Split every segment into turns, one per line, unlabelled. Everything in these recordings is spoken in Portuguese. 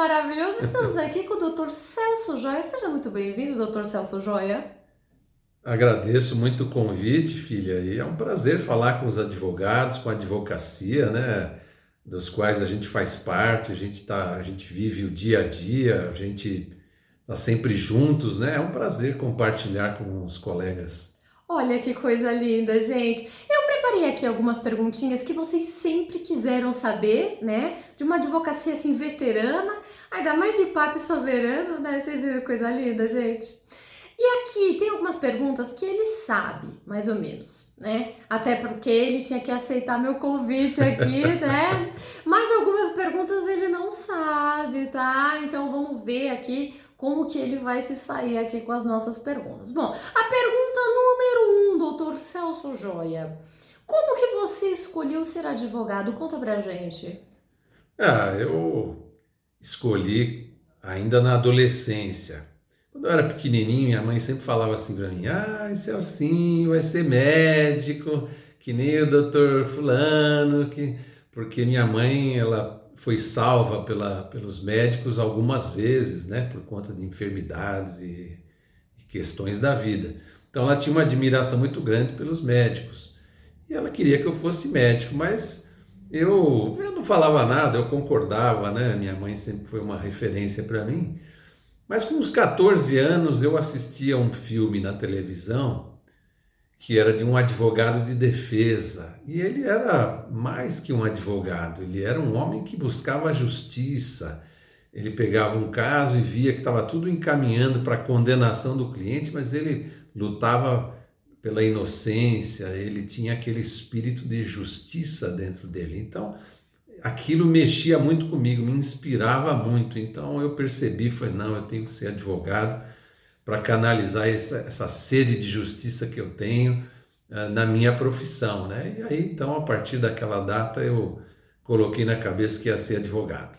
maravilhoso. Estamos aqui com o Dr. Celso Joia. Seja muito bem-vindo, Dr. Celso Joia.
Agradeço muito o convite, filha, e é um prazer falar com os advogados, com a advocacia, né, dos quais a gente faz parte, a gente vive o dia a dia, a gente está sempre juntos, né? É um prazer compartilhar com os colegas.
Olha que coisa linda, gente. Eu preparei aqui algumas perguntinhas que vocês sempre quiseram saber, né? De uma advocacia assim veterana, ainda mais de papo soberano, né? Vocês viram que coisa linda, gente? E aqui tem algumas perguntas que ele sabe, mais ou menos, né? Até porque ele tinha que aceitar meu convite aqui, né? Mas algumas perguntas ele não sabe, tá? Então vamos ver aqui como que ele vai se sair aqui com as nossas perguntas. Bom, a pergunta número 1, doutor Celso Joia. Como que você escolheu ser advogado? Conta pra gente.
Eu escolhi ainda na adolescência. Quando eu era pequenininho, minha mãe sempre falava assim para mim: Celcinho vai ser médico, que nem o doutor fulano, porque minha mãe, ela foi salva pelos médicos algumas vezes, né, por conta de enfermidades e questões da vida. Então ela tinha uma admiração muito grande pelos médicos e ela queria que eu fosse médico, mas eu não falava nada, eu concordava, né? Minha mãe sempre foi uma referência para mim. Mas com uns 14 anos eu assistia a um filme na televisão que era de um advogado de defesa. E ele era mais que um advogado, ele era um homem que buscava a justiça. Ele pegava um caso e via que estava tudo encaminhando para a condenação do cliente, mas ele lutava pela inocência, ele tinha aquele espírito de justiça dentro dele. Então, aquilo mexia muito comigo, me inspirava muito. Então eu percebi, falei, não, eu tenho que ser advogado para canalizar essa sede de justiça que eu tenho na minha profissão, né? E aí, então, a partir daquela data, eu coloquei na cabeça que ia ser advogado.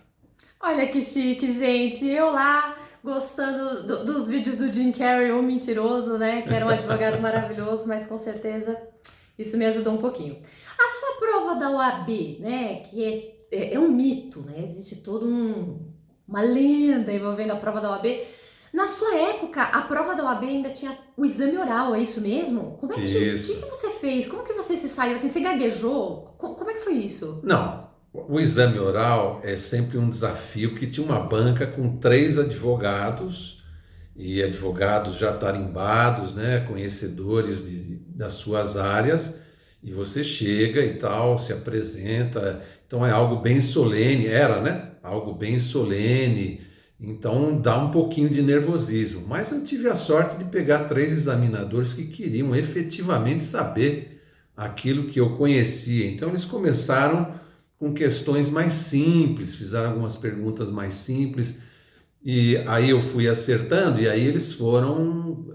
Olha que chique, gente. Eu lá gostando dos vídeos do Jim Carrey, o mentiroso, né? Que era um advogado maravilhoso, mas com certeza isso me ajudou um pouquinho. A sua prova da OAB, né? Que é um mito, né? Existe toda uma lenda envolvendo a prova da OAB. Na sua época, a prova da OAB ainda tinha o exame oral, é isso mesmo? Como é
Isso.
que você fez? Como que você se saiu assim? Você gaguejou? Como é que foi isso?
Não, o exame oral é sempre um desafio, que tinha uma banca com 3 advogados, e advogados já tarimbados, né, conhecedores das suas áreas, e você chega e tal, se apresenta, então é algo bem solene, era, né, algo bem solene, então dá um pouquinho de nervosismo, mas eu tive a sorte de pegar 3 examinadores que queriam efetivamente saber aquilo que eu conhecia, então eles começaram com questões mais simples, fizeram algumas perguntas mais simples, e aí eu fui acertando, e aí eles foram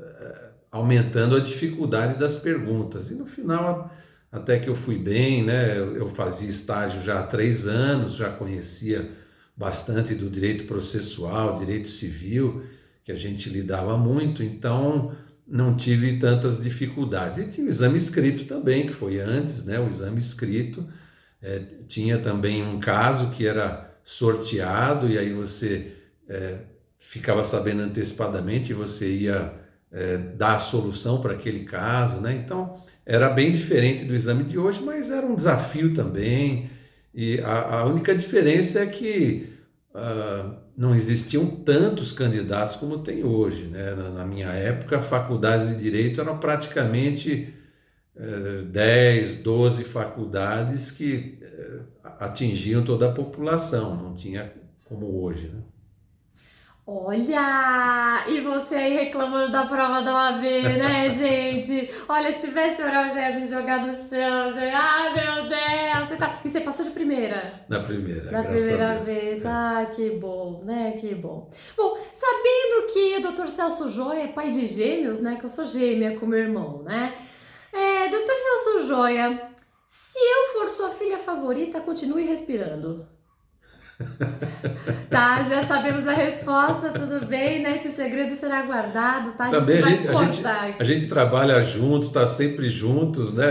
aumentando a dificuldade das perguntas. E no final, até que eu fui bem, né? Eu fazia estágio já há 3 anos, já conhecia bastante do direito processual, direito civil, que a gente lidava muito, então não tive tantas dificuldades. E tinha o exame escrito também, que foi antes, né? O exame escrito. Tinha também um caso que era sorteado, e aí você ficava sabendo antecipadamente e você ia dar a solução para aquele caso, né? Então era bem diferente do exame de hoje, mas era um desafio também, e a única diferença é que não existiam tantos candidatos como tem hoje, né? Na minha época, faculdades de direito eram praticamente 10, 12 faculdades que atingiam toda a população, não tinha como hoje, né?
Olha! E você aí reclamando da prova da OAB, né, gente? Olha, se tivesse oral, já ia me jogar no chão, gente. Ai, meu Deus! E você passou de primeira?
Na primeira,
Na
graças a
primeira
Deus.
vez. Ah, que bom, né? Que bom. Bom, sabendo que o Dr. Celso Joia é pai de gêmeos, né? Que eu sou gêmea com meu irmão, né? Dr. Celso Joia, se eu for sua filha favorita, continue respirando. Tá, já sabemos a resposta, tudo bem, né? Esse segredo será guardado, tá? A gente
Também
vai cortar
a
aqui.
gente trabalha junto, está sempre juntos, né?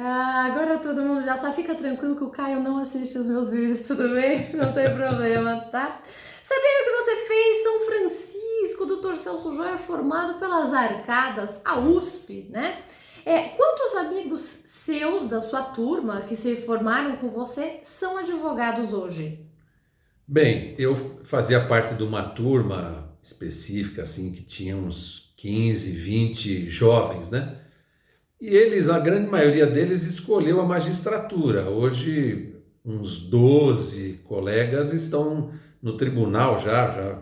Ah, agora todo mundo já só fica tranquilo que o Caio não assiste os meus vídeos, tudo bem? Não tem problema, tá? Sabendo que você fez São Francisco, Dr. Celso Joia, formado pelas Arcadas, a USP, né? Quantos amigos seus da sua turma que se formaram com você são advogados hoje?
Bem, eu fazia parte de uma turma específica, assim, que tinha uns 15, 20 jovens, né? E eles, a grande maioria deles, escolheu a magistratura. Hoje, uns 12 colegas estão no tribunal já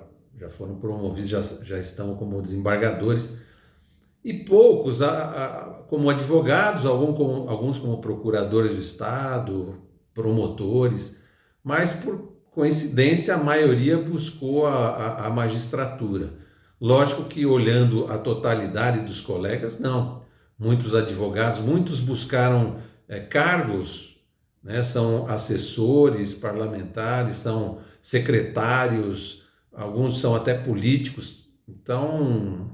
foram promovidos, já estão como desembargadores. E poucos como advogados, alguns como procuradores do Estado, promotores, mas por coincidência a maioria buscou a magistratura. Lógico que olhando a totalidade dos colegas, não. Muitos advogados, muitos buscaram cargos, né, são assessores parlamentares, são secretários, alguns são até políticos. Então,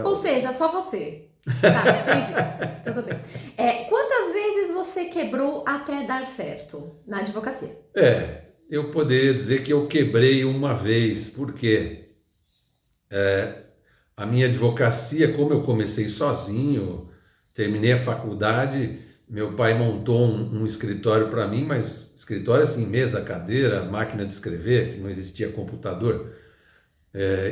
Ou seja, só você. Tá, entendi. Tudo bem. Quantas vezes você quebrou até dar certo na advocacia?
eu poderia dizer que eu quebrei uma vez, porque a minha advocacia, como eu comecei sozinho, terminei a faculdade, meu pai montou um escritório para mim, mas escritório assim, mesa, cadeira, máquina de escrever, que não existia computador.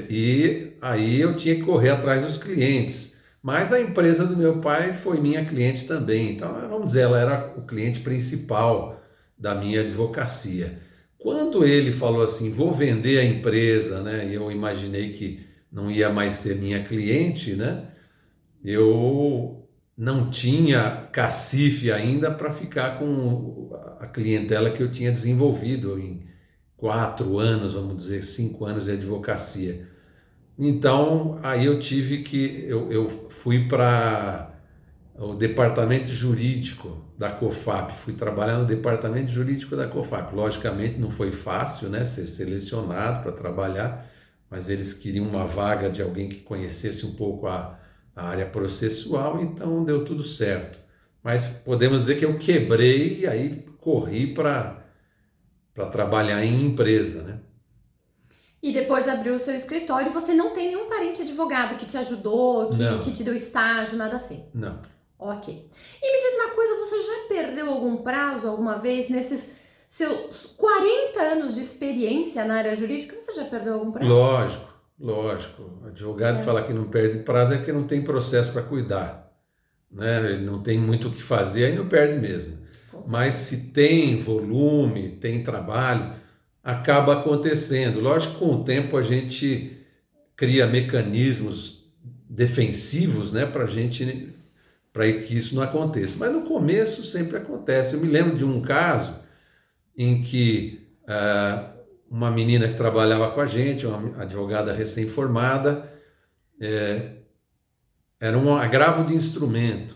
E aí eu tinha que correr atrás dos clientes. Mas a empresa do meu pai foi minha cliente também. Então, vamos dizer, ela era o cliente principal da minha advocacia. Quando ele falou assim, vou vender a empresa, né? E eu imaginei que não ia mais ser minha cliente, né? Eu não tinha cacife ainda para ficar com a clientela que eu tinha desenvolvido em 4 anos, vamos dizer, 5 anos de advocacia. Então, aí eu fui para o departamento jurídico da COFAP, fui trabalhar no departamento jurídico da COFAP. Logicamente não foi fácil, né, ser selecionado para trabalhar, mas eles queriam uma vaga de alguém que conhecesse um pouco a área processual, então deu tudo certo. Mas podemos dizer que eu quebrei e aí corri para trabalhar em empresa, né?
E depois abriu o seu escritório e você não tem nenhum parente advogado que te ajudou, que te deu estágio, nada assim.
Não.
Ok. E me diz uma coisa, você já perdeu algum prazo alguma vez nesses seus 40 anos de experiência na área jurídica? Você já perdeu algum prazo?
Lógico. O advogado fala que não perde prazo é que não tem processo para cuidar, né? Ele não tem muito o que fazer, aí não perde mesmo. Mas se tem volume, tem trabalho, acaba acontecendo. Lógico que com o tempo a gente cria mecanismos defensivos, né, para que isso não aconteça. Mas no começo sempre acontece. Eu me lembro de um caso em que uma menina que trabalhava com a gente, uma advogada recém-formada, era um agravo de instrumento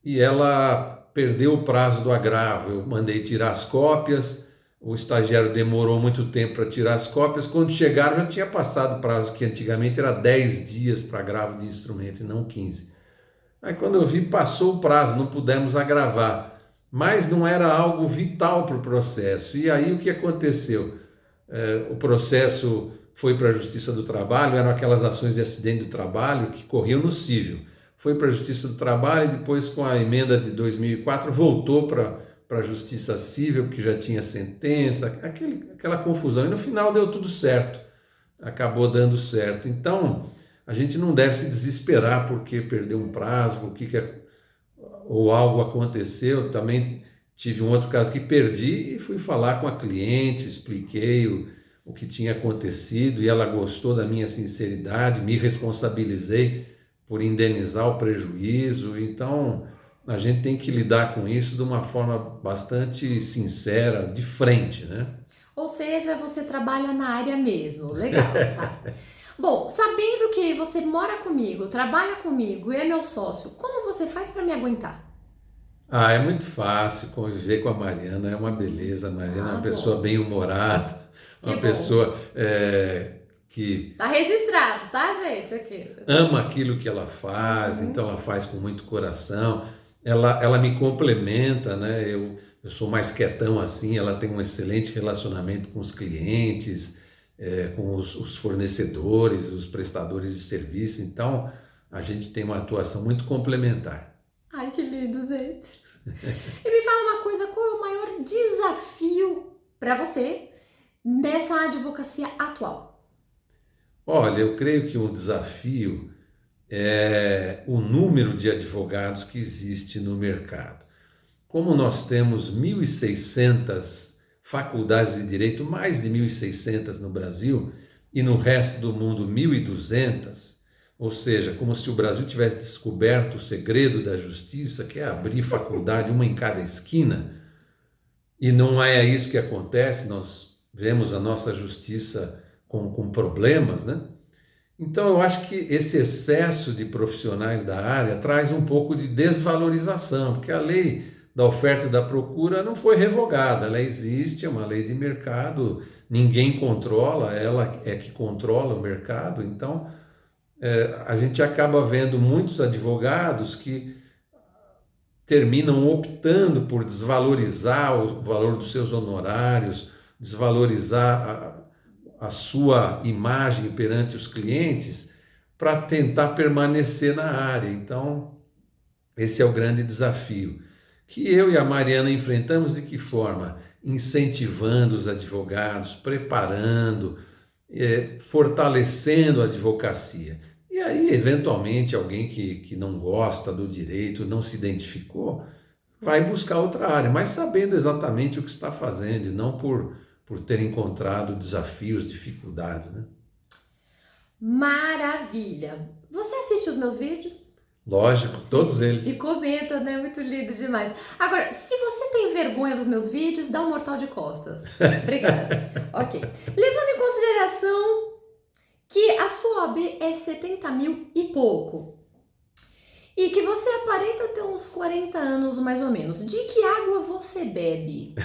e ela perdeu o prazo do agravo. Eu mandei tirar as cópias, o estagiário demorou muito tempo para tirar as cópias. Quando chegaram, já tinha passado o prazo, que antigamente era 10 dias para agravo de instrumento e não 15. Aí quando eu vi, passou o prazo, não pudemos agravar, mas não era algo vital para o processo. E aí o que aconteceu? O processo foi para a Justiça do Trabalho, eram aquelas ações de acidente do trabalho que corriam no cível. Foi para a Justiça do Trabalho e depois, com a emenda de 2004, voltou para a Justiça Civil, que já tinha sentença, aquela confusão. E no final deu tudo certo, acabou dando certo. Então, a gente não deve se desesperar porque perdeu um prazo, ou algo aconteceu. Também tive um outro caso que perdi e fui falar com a cliente, expliquei o que tinha acontecido e ela gostou da minha sinceridade, me responsabilizei por indenizar o prejuízo. Então, a gente tem que lidar com isso de uma forma bastante sincera, de frente, né?
Ou seja, você trabalha na área mesmo. Legal, tá? Bom, sabendo que você mora comigo, trabalha comigo e é meu sócio, como você faz para me aguentar?
É muito fácil conviver com a Mariana, é uma beleza. A Mariana é uma pessoa bem-humorada, uma pessoa que
tá registrado, tá, gente? Aqui.
Ama aquilo que ela faz, então ela faz com muito coração. ela me complementa, né? Eu sou mais quietão assim, ela tem um excelente relacionamento com os clientes, com os fornecedores, os prestadores de serviço, então a gente tem uma atuação muito complementar.
Ai, que lindo, gente. E me fala uma coisa, qual é o maior desafio para você nessa advocacia atual?
Olha, eu creio que o desafio é o número de advogados que existe no mercado. Como nós temos 1.600 faculdades de direito, mais de 1.600 no Brasil, e no resto do mundo 1.200, ou seja, como se o Brasil tivesse descoberto o segredo da justiça, que é abrir faculdade, uma em cada esquina, e não é isso que acontece, nós vemos a nossa justiça com problemas, né? Então, eu acho que esse excesso de profissionais da área traz um pouco de desvalorização, porque a lei da oferta e da procura não foi revogada, ela existe, é uma lei de mercado, ninguém controla, ela é que controla o mercado, então a gente acaba vendo muitos advogados que terminam optando por desvalorizar o valor dos seus honorários, desvalorizar a sua imagem perante os clientes para tentar permanecer na área. Então, esse é o grande desafio. Que eu e a Mariana enfrentamos de que forma? Incentivando os advogados, preparando, fortalecendo a advocacia. E aí, eventualmente, alguém que não gosta do direito, não se identificou, vai buscar outra área, mas sabendo exatamente o que está fazendo, e não por ter encontrado desafios, dificuldades, né?
Maravilha! Você assiste os meus vídeos?
Lógico,
Assiste
todos eles.
e comenta, né? Muito lindo demais. Agora, se você tem vergonha dos meus vídeos, dá um mortal de costas. Obrigada. Ok. Levando em consideração que a sua OAB é 70 mil e pouco, e que você aparenta ter uns 40 anos mais ou menos, de que água você bebe?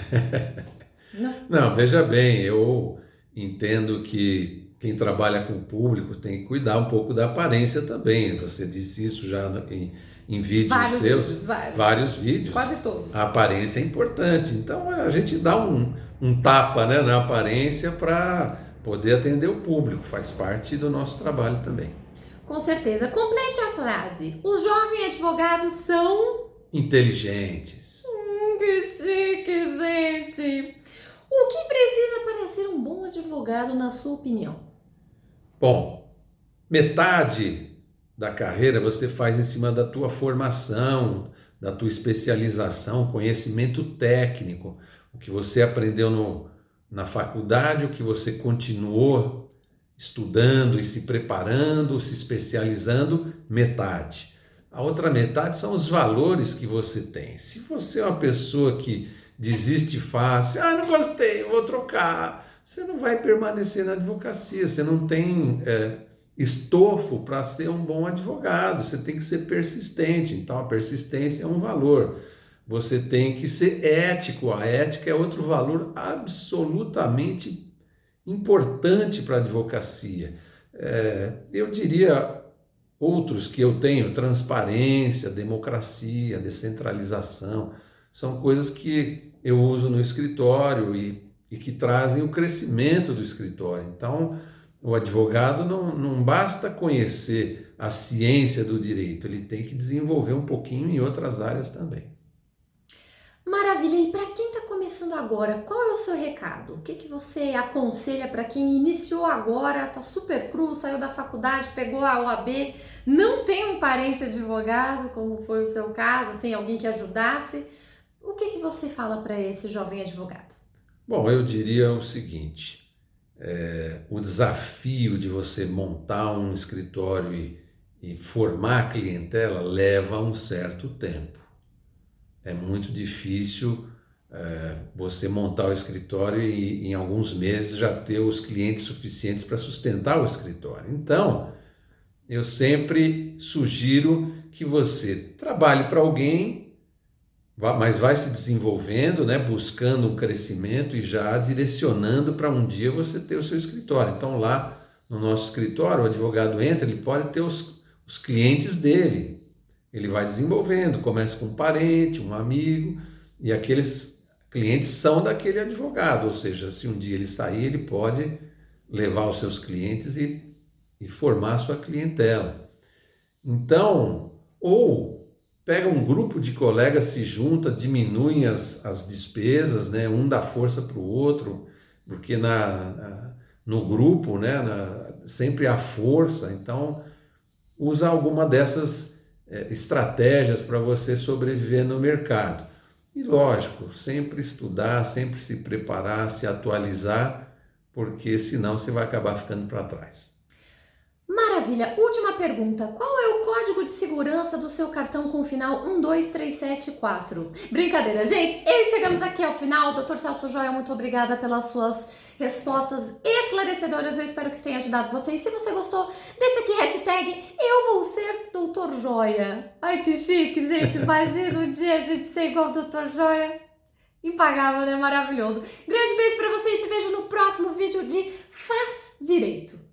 Não.
Não, veja bem, eu entendo que quem trabalha com o público tem que cuidar um pouco da aparência também. Você disse isso já em vídeos
Vários
seus,
vídeos,
vários vídeos.
quase todos.
A aparência é importante. Então a gente dá um tapa, né, na aparência para poder atender o público. Faz parte do nosso trabalho também.
Com certeza. Complete a frase. Os jovens advogados são...
Inteligentes.
Que chique, gente! O que precisa para ser um bom advogado, na sua opinião?
Bom, metade da carreira você faz em cima da tua formação, da tua especialização, conhecimento técnico, o que você aprendeu na faculdade, o que você continuou estudando e se preparando, se especializando, metade. A outra metade são os valores que você tem. Se você é uma pessoa que desiste fácil, não gostei, vou trocar, você não vai permanecer na advocacia, você não tem estofo para ser um bom advogado, você tem que ser persistente, então a persistência é um valor. Você tem que ser ético, a ética é outro valor absolutamente importante para a advocacia. Eu diria outros que eu tenho, transparência, democracia, descentralização, são coisas que eu uso no escritório e que trazem o crescimento do escritório. Então, o advogado não basta conhecer a ciência do direito, ele tem que desenvolver um pouquinho em outras áreas também.
Maravilha! E para quem está começando agora, qual é o seu recado? O que você aconselha para quem iniciou agora, está super cru, saiu da faculdade, pegou a OAB, não tem um parente advogado, como foi o seu caso, assim, alguém que ajudasse? O que você fala para esse jovem advogado?
Bom, eu diria o seguinte, o desafio de você montar um escritório e formar a clientela leva um certo tempo. É muito difícil você montar o escritório e em alguns meses já ter os clientes suficientes para sustentar o escritório. Então, eu sempre sugiro que você trabalhe para alguém, mas vai se desenvolvendo, né, buscando um crescimento e já direcionando para um dia você ter o seu escritório. Então, lá no nosso escritório, o advogado entra, ele pode ter os clientes dele. ele vai desenvolvendo, começa com um parente, um amigo, e aqueles clientes são daquele advogado, ou seja, se um dia ele sair, ele pode levar os seus clientes e formar a sua clientela. Então, ou pega um grupo de colegas, se junta, diminuem as despesas, né? Um dá força para o outro, porque no grupo, né? Sempre há força, então usa alguma dessas estratégias para você sobreviver no mercado. E lógico, sempre estudar, sempre se preparar, se atualizar, porque senão você vai acabar ficando para trás.
Maravilha! Última pergunta. Qual é o código de segurança do seu cartão com o final 12374? Brincadeira, gente! E chegamos aqui ao final. Dr. Celso Joia, muito obrigada pelas suas respostas esclarecedoras. Eu espero que tenha ajudado você. E se você gostou, deixa aqui hashtag eu vou ser Dr. Joia. Ai, que chique, gente. Imagina um dia a gente ser igual o Dr. Joia. Impagável, né? Maravilhoso. Grande beijo pra você e te vejo no próximo vídeo de Faz Direito.